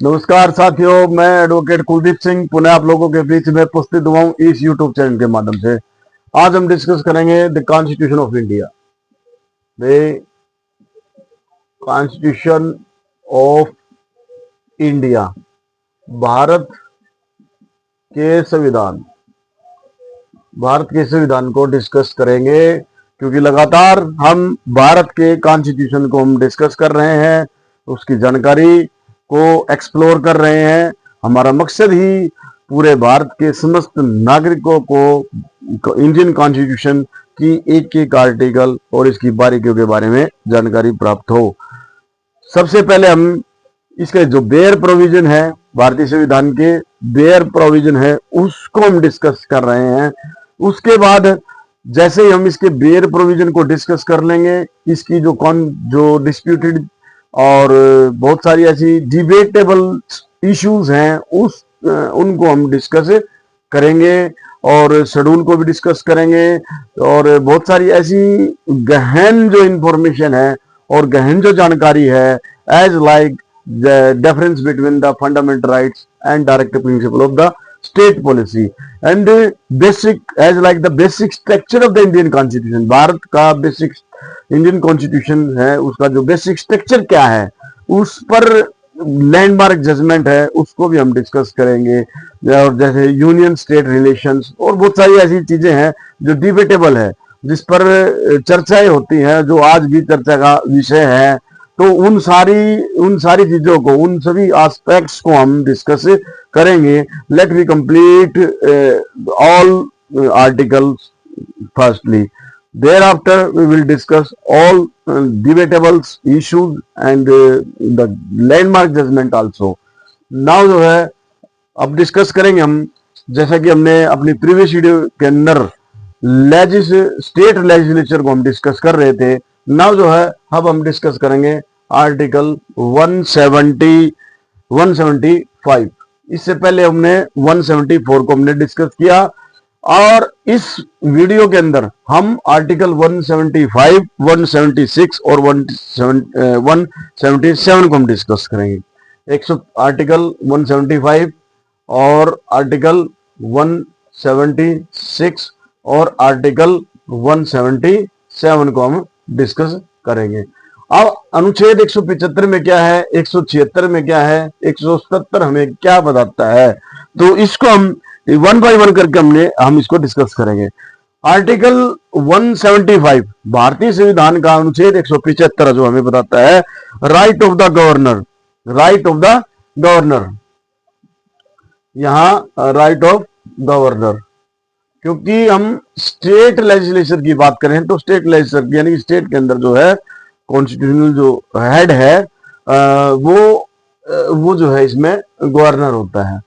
नमस्कार साथियों, मैं एडवोकेट कुलदीप सिंह पुनः आप लोगों के बीच में उपस्थित हुआ हूं इस यूट्यूब चैनल के माध्यम से। आज हम डिस्कस करेंगे the constitution of India. The constitution of India, Bharat के संविधान। भारत के संविधान को डिस्कस करेंगे क्योंकि लगातार हम भारत के कॉन्स्टिट्यूशन को हम डिस्कस कर रहे हैं, उसकी जानकारी को एक्सप्लोर कर रहे हैं। हमारा मकसद ही पूरे भारत के समस्त नागरिकों को इंडियन कॉन्स्टिट्यूशन की एक एक आर्टिकल और इसकी बारीकियों के बारे में जानकारी प्राप्त हो। सबसे पहले हम इसके जो बेयर प्रोविजन है, भारतीय संविधान के बेयर प्रोविजन है, उसको हम डिस्कस कर रहे हैं। उसके बाद जैसे ही हम इसके बेयर प्रोविजन को डिस्कस कर लेंगे, इसकी जो डिस्प्यूटेड और बहुत सारी ऐसी डिबेटेबल इश्यूज हैं उनको हम डिस्कस करेंगे और शेड्यूल को भी डिस्कस करेंगे। और बहुत सारी ऐसी गहन जो इंफॉर्मेशन है और गहन जो जानकारी है, as like the difference between the fundamental rights and direct principle of the state policy and basic as like the basic structure of the Indian constitution. Bharat का बेसिक इंडियन कॉन्स्टिट्यूशन है, उसका जो बेसिक स्ट्रक्चर क्या है, उस पर landmark judgement है, उसको भी हम डिस्कस करेंगे। और जैसे यूनियन स्टेट रिलेशंस और बहुत सारी ऐसी चीजें हैं जो डिबेटेबल है, जिस पर चर्चाएं होती हैं, जो आज भी चर्चा का विषय है। तो उन सारी चीजों को, उन सभी एस्पेक्ट्स को हम डिस्कस करेंगे। Let we complete all articles firstly, thereafter we will discuss all debatable issues and the landmark judgment also. now जो है अब डिस्कस करेंगे हम, जैसा कि हमने अपनी प्रीवियस वीडियो के अंदर स्टेट लेजिस्लेचर को हम डिस्कस कर रहे थे। नाउ जो है अब हम डिस्कस करेंगे आर्टिकल 175। इससे पहले हमने 174 को हमने डिस्कस किया और इस वीडियो के अंदर हम आर्टिकल 175, 176 और 177 को हम डिस्कस करेंगे। आर्टिकल 175 और आर्टिकल 176 और आर्टिकल 177 को हम डिस्कस करेंगे। अब अनुच्छेद 175 में क्या है, 176 में क्या है, 177 हमें क्या बताता है, तो इसको हम वन बाय वन करके हम इसको डिस्कस करेंगे। आर्टिकल 175 भारतीय संविधान का अनुच्छेद 175 जो हमें बताता है right of the governor. Right of the governor, यहां राइट ऑफ गवर्नर, क्योंकि हम स्टेट लेजिस्लेचर की बात करें तो स्टेट लेजिस्लेचर यानी कि स्टेट के अंदर जो है कॉन्स्टिट्यूशनल जो हेड है वो जो है इसमें गवर्नर होता है।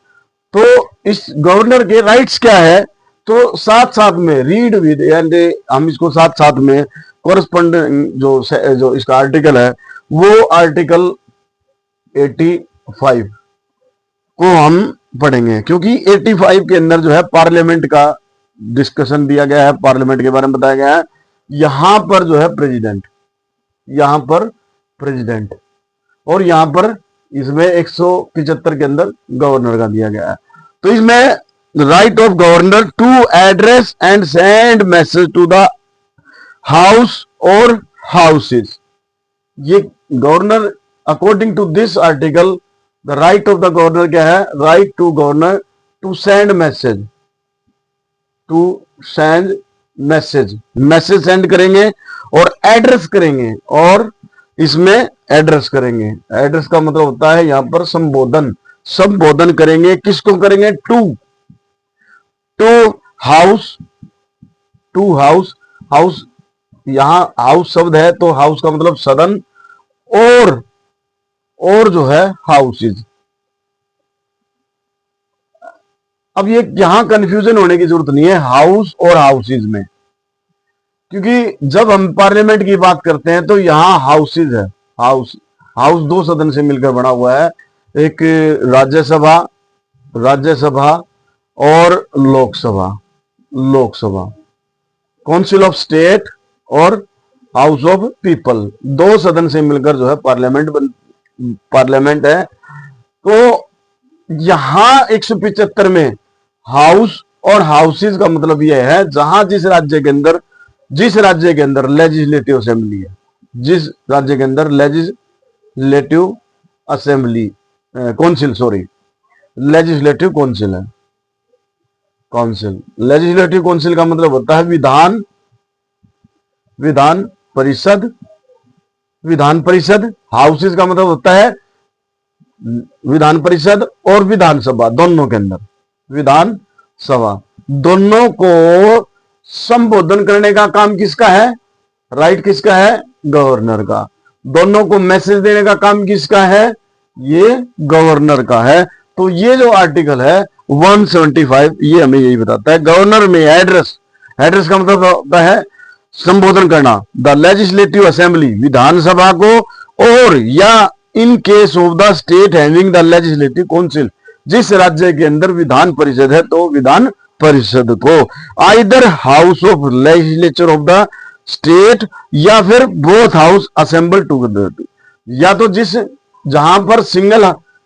तो इस गवर्नर के राइट्स क्या है, तो साथ साथ में रीड विद एंड हम इसको साथ साथ में कोरस्पोंडिंग जो इसका आर्टिकल है वो आर्टिकल 85 को हम पढ़ेंगे, क्योंकि 85 के अंदर जो है पार्लियामेंट का डिस्कशन दिया गया है, पार्लियामेंट के बारे में बताया गया है। यहां पर जो है प्रेसिडेंट, यहां पर प्रेसिडेंट और यहां पर इसमें 175 के अंदर गवर्नर का दिया गया है। तो इसमें right of governor to address and send message to the house और हाउसेस। ये governor according to this article the right of the governor क्या है, right to governor to send message, to send message, message send करेंगे और address करेंगे, और इसमें address करेंगे। एड्रेस का मतलब होता है यहां पर संबोधन, संबोधन करेंगे। किसको करेंगे, to house, to house, house यहां हाउस शब्द है तो हाउस का मतलब सदन, और जो है हाउसेज। अब ये यहां कंफ्यूजन होने की जरूरत नहीं है हाउस और हाउसेज में, क्योंकि जब हम पार्लियामेंट की बात करते हैं तो यहां हाउसेज है। हाउस दो सदन से मिलकर बना हुआ है, एक राज्यसभा और लोकसभा, काउंसिल ऑफ स्टेट और हाउस ऑफ पीपल, दो सदन से मिलकर जो है पार्लियामेंट है। तो यहां 175 में हाउस और हाउसेज का मतलब यह है जहां जिस राज्य के अंदर लेजिस्लेटिव असेंबली है, जिस राज्य के अंदर legislative assembly council, sorry legislative council है, काउंसिल। लेजिस्लेटिव काउंसिल का मतलब होता है विधान परिषद। हाउसेज का मतलब होता है विधान परिषद और विधानसभा, दोनों के अंदर विधानसभा, दोनों को संबोधन करने का काम किसका है? राइट किसका है? गवर्नर का। दोनों को मैसेज देने का काम किसका है? ये गवर्नर का है। तो ये जो आर्टिकल है 175 ये हमें यही बताता है। गवर्नर में एड्रेस का मतलब होता है संबोधन करना। द लेजिस्लेटिव असेंबली विधानसभा को, और या in case of the state having the legislative council, जिस राज्य के अंदर विधान परिषद है तो विधान परिषद को, either house of legislature of the state या फिर बोथ हाउस असेंबल टुगेदर, या तो जिस जहां पर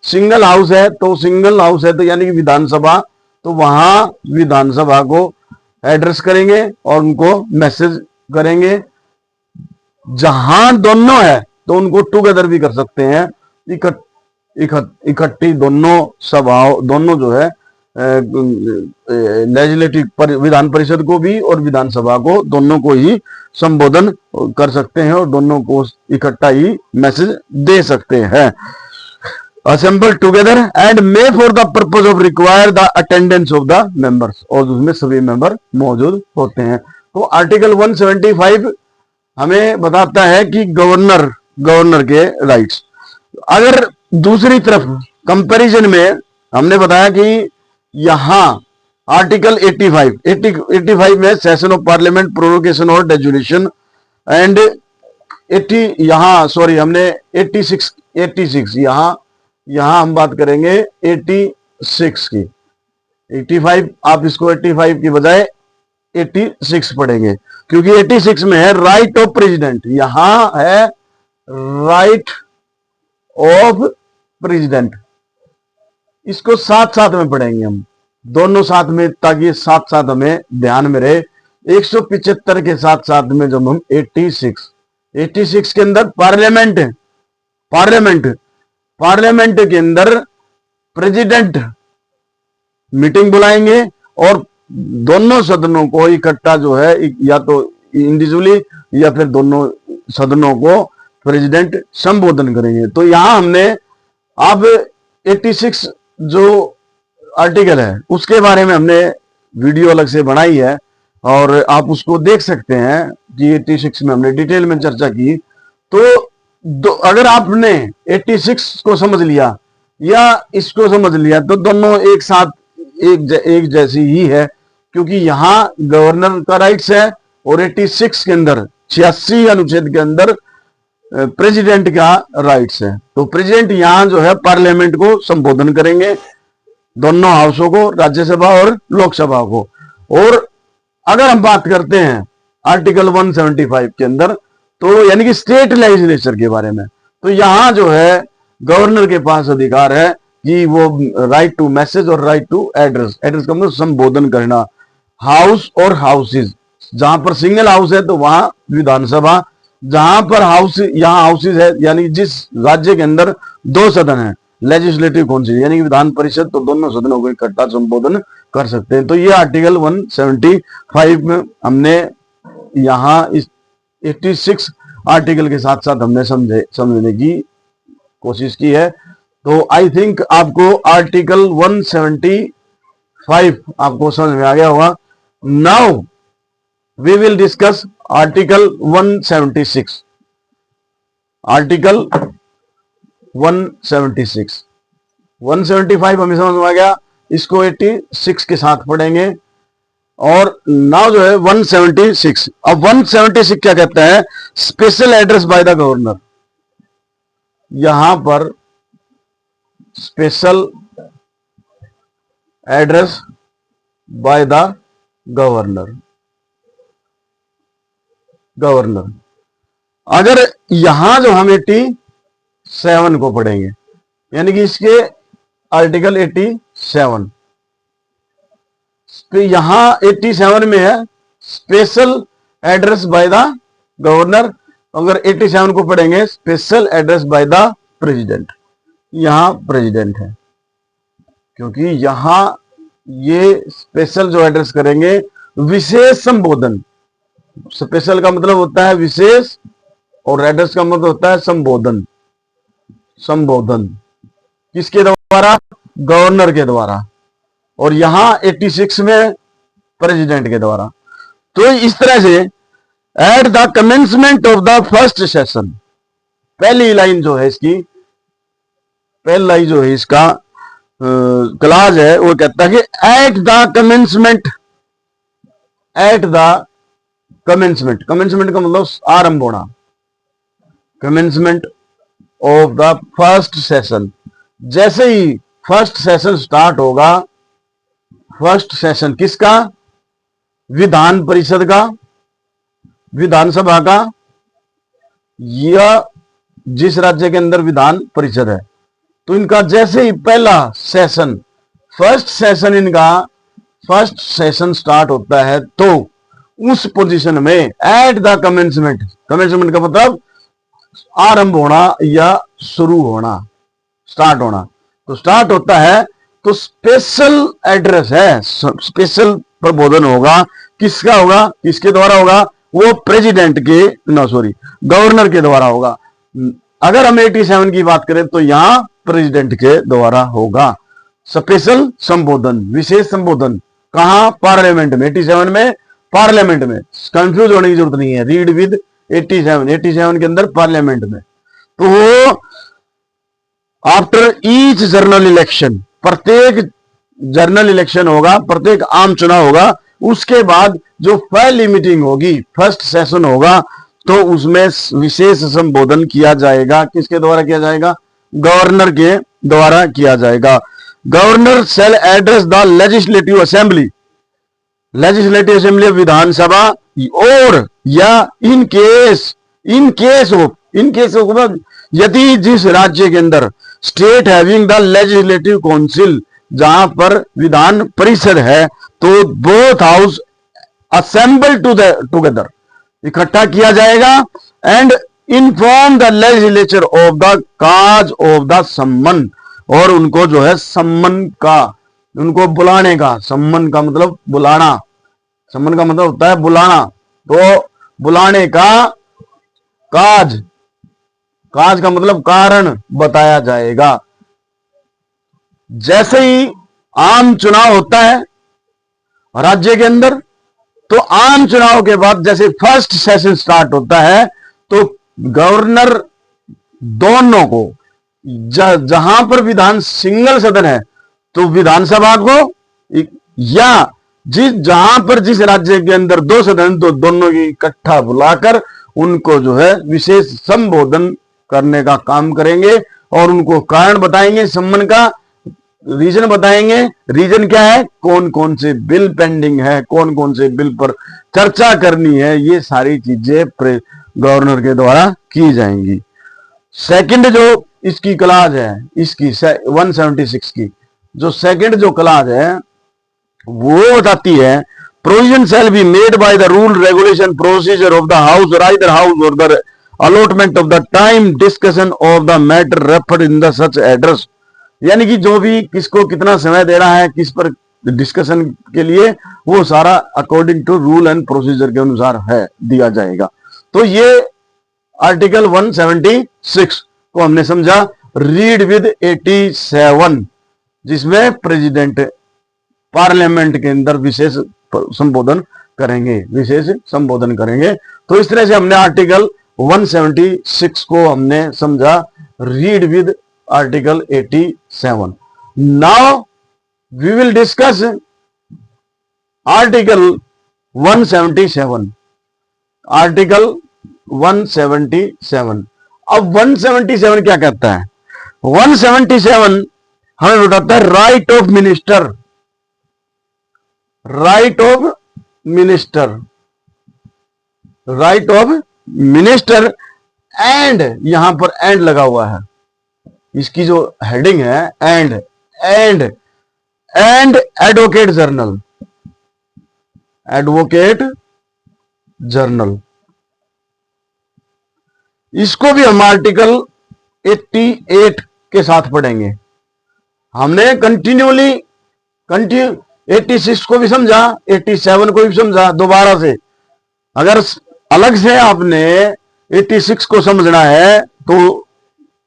सिंगल हाउस है तो यानी कि विधानसभा, तो वहां विधानसभा को एड्रेस करेंगे और उनको मैसेज करेंगे। जहां दोनों है तो उनको टुगेदर भी कर सकते हैं, इकट्ठी दोनों सभाओं, दोनों जो है लेजिस्लेटिव विधान परिषद को भी और विधानसभा को, दोनों को ही संबोधन कर सकते हैं और दोनों को इकट्ठा ही मैसेज दे सकते हैं। Assemble together and may for the purpose of require the attendance of the members, और उसमें सभी मेंबर मौजूद होते हैं। तो आर्टिकल 175 हमें बताता है कि गवर्नर के राइट्स। अगर दूसरी तरफ कंपैरिजन में हमने बताया कि यहां आर्टिकल 85 में सेशन ऑफ पार्लियामेंट, प्रोरोगेशन और डेजुरेशन एंड 86 यहां हम बात करेंगे 86 की। 85 आप इसको 85 की बजाय 86 पढ़ेंगे, क्योंकि 86 में है राइट ऑफ प्रेसिडेंट, यहां है राइट ऑफ प्रेसिडेंट। इसको साथ में पढ़ेंगे हम, दोनों साथ में, ताकि साथ हमें ध्यान में रहे। 175 के साथ में जब हम 86 के अंदर पार्लियामेंट के अंदर प्रेसिडेंट मीटिंग बुलाएंगे और दोनों सदनों को इकट्ठा जो है, या तो इंडिविजुअली या फिर दोनों सदनों को प्रेसिडेंट संबोधन करेंगे। तो यहां हमने अब 86 जो आर्टिकल है उसके बारे में हमने वीडियो अलग से बनाई है और आप उसको देख सकते हैं कि 86 में हमने डिटेल में चर्चा की। तो अगर आपने 86 को समझ लिया या इसको समझ लिया तो दोनों एक साथ एक जैसी ही है, क्योंकि यहां गवर्नर का राइट्स है और 86 के अंदर 86 अनुच्छेद के अंदर प्रेसिडेंट का राइट्स है। तो प्रेसिडेंट यहां जो है पार्लियामेंट को संबोधन करेंगे, दोनों हाउसों को, राज्यसभा और लोकसभा को। और अगर हम बात करते हैं आर्टिकल 175 के अंदर, तो यानी कि स्टेट लेजिस्लेचर के बारे में, तो यहां जो है गवर्नर के पास अधिकार है कि वो राइट टू मैसेज और राइट टू एड्रेस का मतलब संबोधन करना। हाउस और हाउसेज, जहां पर सिंगल हाउस है तो वहां विधानसभा, जहां पर यहां हाउसेज है यानी जिस राज्य के अंदर दो सदन है, लेजिस्लेटिव काउंसिल यानी कि विधान परिषद, तो दोनों सदनों को इकट्ठा संबोधन कर सकते हैं। तो ये आर्टिकल 175 में हमने यहां इस 86 आर्टिकल के साथ हमने समझने की कोशिश की है। तो आई थिंक आपको आर्टिकल 175 आपको समझ में आ गया होगा। Now we will discuss article 176। Article 175 हमें समझ में आ गया, इसको 86 के साथ पढ़ेंगे। और नाउ जो है 176, अब 176 क्या कहता है? Special address by the governor. यहां पर special address by the governor. अगर यहां जो हम 87 को पढ़ेंगे, यानी कि इसके आर्टिकल 87 यहां 87 में है special address by the governor. अगर 87 को पढ़ेंगे special address by the president, यहां प्रेसिडेंट है, क्योंकि यहां ये स्पेशल जो एड्रेस करेंगे विशेष संबोधन। स्पेशल का मतलब होता है विशेष और एड्रेस का मतलब होता है संबोधन। संबोधन किसके द्वारा? गवर्नर के द्वारा, और यहां 86 में प्रेसिडेंट के द्वारा। तो इस तरह से at the commencement of the first session, पहली लाइन जो है इसकी, पहली लाइन जो है इसका क्लाज है, वो कहता है कि at the commencement, at the commencement, commencement का मतलब आरंभ होना, commencement of the first session, जैसे ही फर्स्ट सेशन स्टार्ट होगा, फर्स्ट सेशन किसका? विधान परिषद का, विधानसभा का, या जिस राज्य के अंदर विधान परिषद है, तो इनका जैसे ही पहला सेशन, फर्स्ट सेशन, इनका फर्स्ट सेशन स्टार्ट होता है, तो उस पोजीशन में एट द कमेंसमेंट, कमेंसमेंट का मतलब आरंभ होना या शुरू होना, स्टार्ट होना, तो स्टार्ट होता है तो स्पेशल एड्रेस है, स्पेशल प्रबोधन होगा। किसका होगा? किसके द्वारा होगा? वो प्रेसिडेंट के, ना सॉरी, गवर्नर के द्वारा होगा। अगर हम 87 की बात करें तो यहां प्रेसिडेंट के द्वारा होगा स्पेशल संबोधन, विशेष संबोधन। कहां? पार्लियामेंट में, 87 में पार्लियामेंट में। कंफ्यूज होने की जरूरत नहीं है, रीड विद 87, 87 के अंदर पार्लियामेंट में। तो वो आफ्टर ईच जनरल इलेक्शन, प्रत्येक जनरल इलेक्शन होगा, प्रत्येक आम चुनाव होगा, उसके बाद जो पहली मीटिंग होगी, फर्स्ट सेशन होगा, तो उसमें विशेष संबोधन किया जाएगा। किसके द्वारा किया जाएगा? गवर्नर के द्वारा किया जाएगा। Governor shall address the legislative assembly, legislative assembly विधानसभा, और या इन केस ऑफ यदि जिस राज्य के अंदर state having the legislative council, जहां पर विधान परिषद है, तो बोथ हाउस असेंबल टुगेदर, इकट्ठा किया जाएगा, and inform the legislature of the cause of the सम्मन, और उनको जो है सम्मन का, उनको बुलाने का, सम्मन का मतलब बुलाना, सम्मन का मतलब होता है बुलाना, तो बुलाने का काज, काज का मतलब कारण बताया जाएगा। जैसे ही आम चुनाव होता है राज्य के अंदर, तो आम चुनाव के बाद जैसे फर्स्ट सेशन स्टार्ट होता है, तो गवर्नर दोनों को, जहां पर विधान सिंगल सदन है, तो विधानसभा को, या जहां पर जिस राज्य के अंदर दो सदन, तो दोनों की इकट्ठा बुलाकर उनको जो है विशेष संबोधन करने का काम करेंगे, और उनको कारण बताएंगे, सम्मन का रीजन बताएंगे। रीजन क्या है? कौन कौन से बिल पेंडिंग है, कौन कौन से बिल पर चर्चा करनी है, ये सारी चीजें गवर्नर के द्वारा की जाएंगी। सेकंड जो इसकी क्लाज है, इसकी 176 की जो सेकंड जो क्लाज है, वो बताती है provision shall be made by the rule regulation procedure of the house और आइदर हाउस और the allotment of the time discussion of the matter referred in the such address, यानी कि जो भी किसको कितना समय देना है, किस पर डिस्कशन के लिए, वो सारा according to rule and procedure के अनुसार है, दिया जाएगा। तो ये आर्टिकल 176 को हमने समझा। रीड विद 87, जिसमें प्रेसिडेंट पार्लियामेंट के अंदर विशेष संबोधन करेंगे, विशेष संबोधन करेंगे। तो इस तरह से हमने आर्टिकल 176 को हमने समझा। Read with article 87। Now we will discuss article 177। Article 177। अब 177 क्या कहता है? 177 हमें बताता है right of minister, right of minister, right of minister, and यहां पर एंड लगा हुआ है, इसकी जो हेडिंग है and, and advocate journal, advocate journal, इसको भी हम आर्टिकल 88 के साथ पढ़ेंगे। हमने कंटिन्यूली 86 को भी समझा, 87 को भी समझा दोबारा से। अगर अलग से आपने 86 को समझना है तो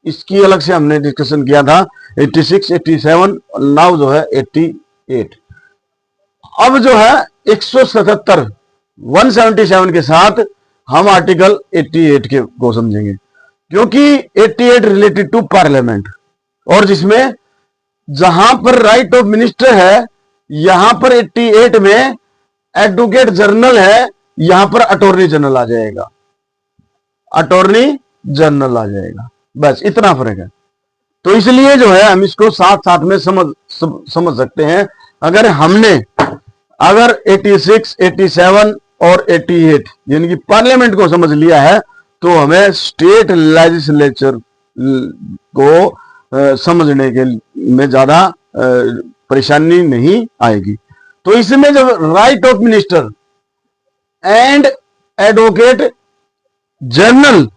इसकी अलग से हमने डिस्कशन किया था, 86, 87, नाउ जो है 88। अब जो है 177 177 के साथ हम आर्टिकल 88 के को समझेंगे, क्योंकि 88 रिलेटेड टू पार्लियामेंट, और जिसमें जहां पर राइट ऑफ मिनिस्टर है, यहां पर 88 में एडवोकेट जनरल है, यहां पर अटॉर्नी जनरल आ जाएगा, अटॉर्नी जनरल आ जाएगा। बस इतना फर्क है। तो इसलिए जो है हम इसको साथ साथ में समझ सकते हैं। अगर 86, 87 और 88 यानी कि पार्लियामेंट को समझ लिया है तो हमें स्टेट लेजिस्लेचर को समझने के में ज्यादा परेशानी नहीं आएगी। तो इसमें जब right of minister and advocate general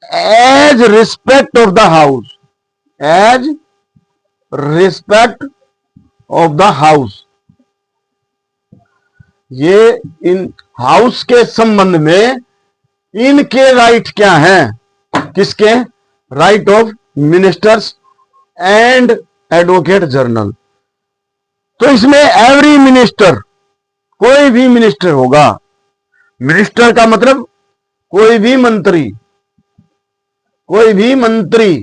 as respect of the house, as respect of the house, ये इन हाउस के संबंध में इनके राइट क्या हैं, किसके? Right of ministers and advocate general. तो इसमें एवरी मिनिस्टर, कोई भी मिनिस्टर होगा, मिनिस्टर का मतलब कोई भी मंत्री, कोई भी मंत्री,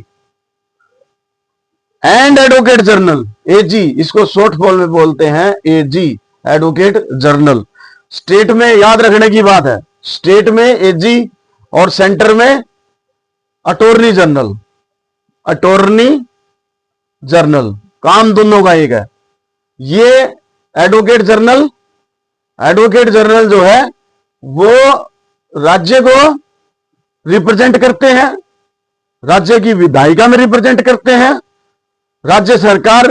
एंड एडवोकेट जनरल, एजी, इसको शॉर्ट फॉर्म में बोलते हैं एजी, एडवोकेट जनरल। स्टेट में याद रखने की बात है, स्टेट में एजी और सेंटर में अटॉर्नी जनरल, अटॉर्नी जनरल, काम दोनों का एक है। ये एडवोकेट जनरल, एडवोकेट जनरल जो है वो राज्य को रिप्रेजेंट करते हैं, राज्य की विधायिका में रिप्रेजेंट करते हैं, राज्य सरकार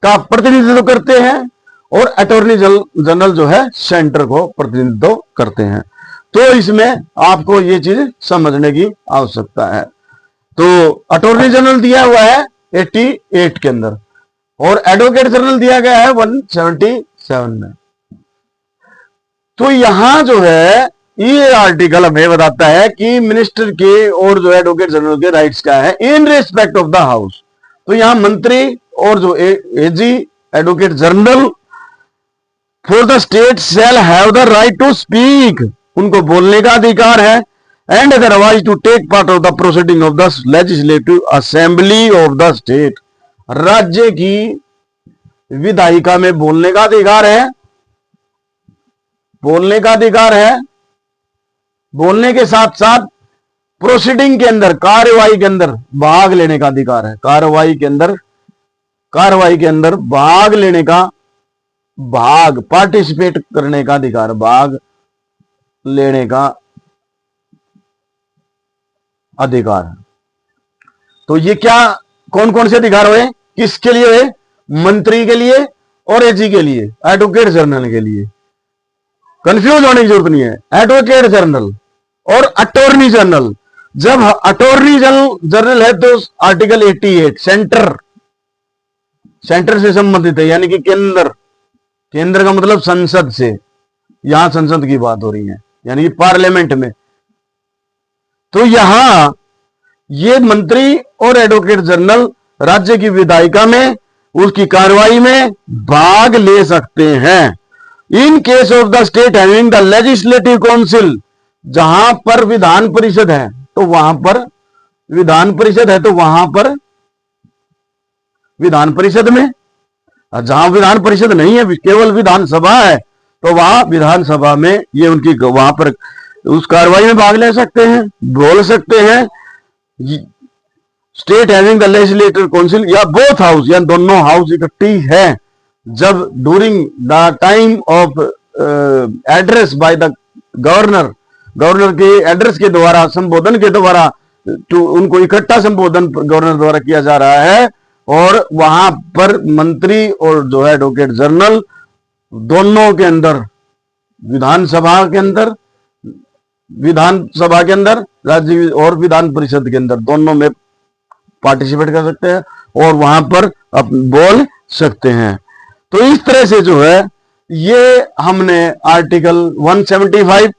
का प्रतिनिधित्व करते हैं, और अटॉर्नी जनरल जो है सेंटर को प्रतिनिधित्व करते हैं। तो इसमें आपको ये चीज समझने की आवश्यकता है। तो अटॉर्नी जनरल दिया हुआ है 88 के अंदर, और एडवोकेट जनरल दिया गया है 177 में। तो यहां जो है ये आर्टिकल हमें बताता है कि मिनिस्टर के और जो एडवोकेट जनरल के राइट्स क्या है in respect of the house. तो यहां मंत्री और जो AG, advocate general, for the state shall have the right to speak, उनको बोलने का अधिकार है, and otherwise to take part of the proceeding of the legislative assembly of the state, राज्य की विधायिका में बोलने का अधिकार है, बोलने का अधिकार है, बोलने के साथ साथ प्रोसीडिंग के अंदर, कार्रवाई के अंदर भाग लेने का अधिकार है, कार्रवाई के अंदर भाग लेने का, भाग पार्टिसिपेट करने का अधिकार, भाग लेने का अधिकार है। तो ये क्या, कौन कौन से अधिकार हुए, किसके लिए हुए? मंत्री के लिए और एजी के लिए, एडवोकेट जनरल के लिए। कंफ्यूज होने की जरूरत नहीं है। एडवोकेट जनरल और अटॉर्नी जनरल, जब अटॉर्नी जनरल है तो आर्टिकल 88 सेंटर से संबंधित है, यानी कि केंद्र, केंद्र का मतलब संसद से, यहां संसद की बात हो रही है, यानी कि पार्लियामेंट में। तो यहां ये मंत्री और एडवोकेट जनरल राज्य की विधायिका में, उसकी कार्रवाई में भाग ले सकते हैं। In case of the state having the legislative council, जहां पर विधान परिषद है तो वहां पर विधान परिषद है, तो वहां पर विधान परिषद में, जहां विधान परिषद नहीं है, केवल विधानसभा है, तो वहां विधानसभा में ये उनकी, वहां पर उस कार्रवाई में भाग ले सकते हैं, बोल सकते हैं। State having the legislative council या बोथ हाउस, या दोनों हाउस इकट्ठी है, जब during the time of address by the governor, governor के एड्रेस के द्वारा, संबोधन के द्वारा, उनको इकट्ठा संबोधन गवर्नर द्वारा किया जा रहा है, और वहां पर मंत्री और जो है एडवोकेट जनरल दोनों के अंदर, विधानसभा के अंदर राज्य और विधान परिषद के अंदर दोनों में पार्टिसिपेट कर सकते हैं और वहां पर बोल सकते हैं। तो इस तरह से जो है ये हमने आर्टिकल 175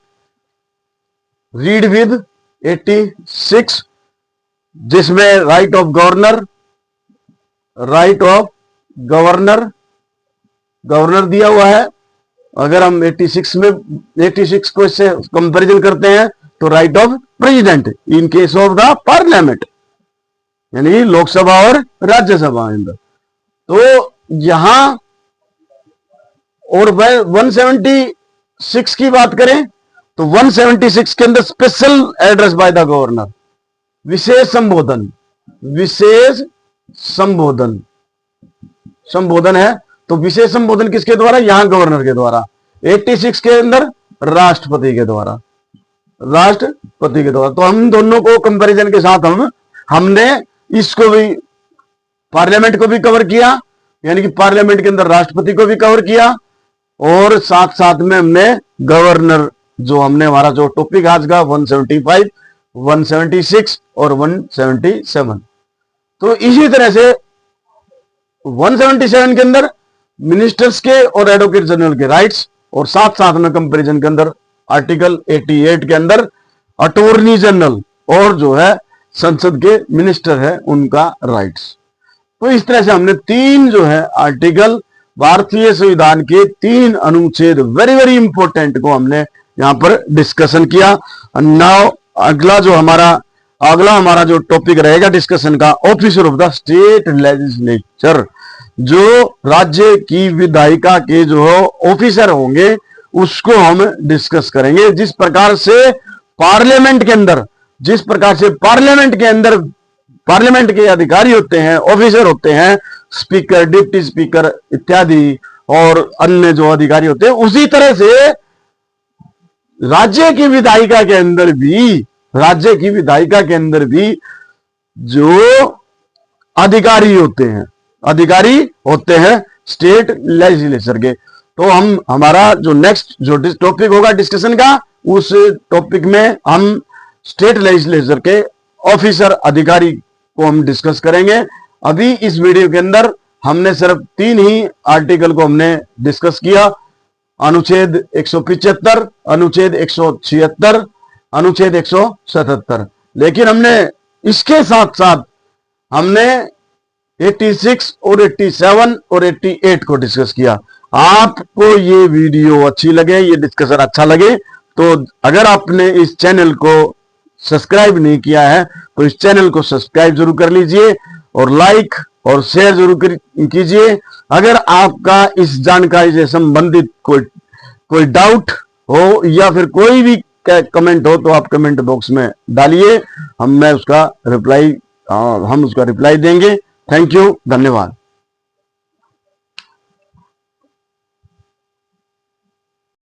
रीड विद 86, जिसमें राइट ऑफ गवर्नर दिया हुआ है। अगर हम 86 को इससे कंपैरिजन करते हैं तो right of president in case of the parliament, यानी लोकसभा और राज्यसभा अंदर। तो यहां और 176 की बात करें तो 176 के अंदर special address by the governor, विशेष संबोधन है। तो विशेष संबोधन किसके द्वारा? यहां गवर्नर के द्वारा। 86 के अंदर राष्ट्रपति के द्वारा। तो हम दोनों को कंपैरिजन के साथ हमने इसको भी, पार्लियामेंट को भी कवर किया, यानी कि पार्लियामेंट के अंदर राष्ट्रपति को भी कवर किया, और साथ साथ में हमने गवर्नर, जो हमने हमारा जो टॉपिक आज का 175, 176 और 177। तो इसी तरह से 177 के अंदर मिनिस्टर्स के और एडवोकेट जनरल के राइट्स, और साथ साथ में कंपैरिजन के अंदर आर्टिकल 88 के अंदर अटॉर्नी जनरल और जो है संसद के मिनिस्टर है उनका राइट्स। तो इस तरह से हमने 3 जो है आर्टिकल, भारतीय संविधान के 3 अनुच्छेद, वेरी वेरी इंपॉर्टेंट को हमने यहां पर डिस्कशन किया। नाउ अगला हमारा जो टॉपिक रहेगा डिस्कशन का, officer of the state legislature, जो राज्य की विधायिका के जो ऑफिसर होंगे उसको हम डिस्कस करेंगे। जिस प्रकार से पार्लियामेंट के अंदर पार्लियामेंट के अधिकारी होते हैं, ऑफिसर होते हैं, स्पीकर, डिप्टी स्पीकर इत्यादि और अन्य जो अधिकारी होते हैं, उसी तरह से राज्य की विधायिका के अंदर भी जो अधिकारी होते हैं स्टेट लेजिस्लेचर के। तो हम हमारा जो नेक्स्ट जो टॉपिक होगा डिस्कशन का, उस टॉपिक में हम स्टेट लेजिस्लेचर के ऑफिसर, अधिकारी को हम डिस्कस करेंगे। अभी इस वीडियो के अंदर हमने सिर्फ 3 ही आर्टिकल को हमने डिस्कस किया, अनुच्छेद 175, अनुच्छेद 176, अनुच्छेद 177। लेकिन हमने इसके साथ साथ हमने 86 और 87 और 88 को डिस्कस किया। आपको ये वीडियो अच्छी लगे, ये डिस्कशन अच्छा लगे, तो अगर आपने इस चैनल को सब्सक्राइब नहीं किया है तो इस चैनल को सब्सक्राइब जरूर कर लीजिए और लाइक और शेयर जरूर कीजिए। अगर आपका इस जानकारी से संबंधित कोई डाउट हो या फिर कोई भी कमेंट हो तो आप कमेंट बॉक्स में डालिए, हम उसका रिप्लाई देंगे। थैंक यू, धन्यवाद।